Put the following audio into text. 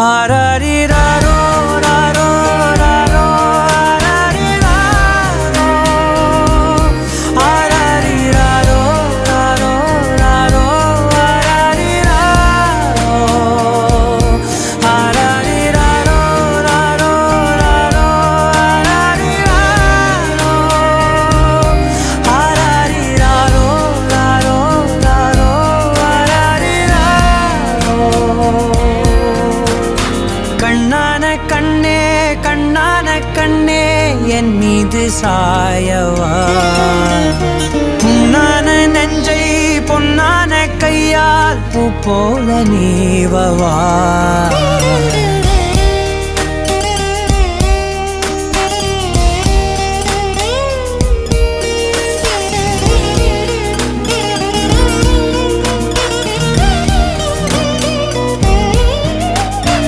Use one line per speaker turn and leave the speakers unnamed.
ஆராரிராரோ ராரோ ராரோ ஆராரிராரோ ஆராரிராரோ ராரோ ராரோ ஆராரிராரோ ஆராரிராரோ ராரோ ராரோ ஆராரிராரோ ஆராரிராரோ ராரோ ராரோ ஆராரிராரோ. கண்ணான கண்ணே கண்ணான கண்ணே என் மீது சாயவா, புண்ணான நெஞ்சை பொன்னான கையால் பூ போல நீவவா.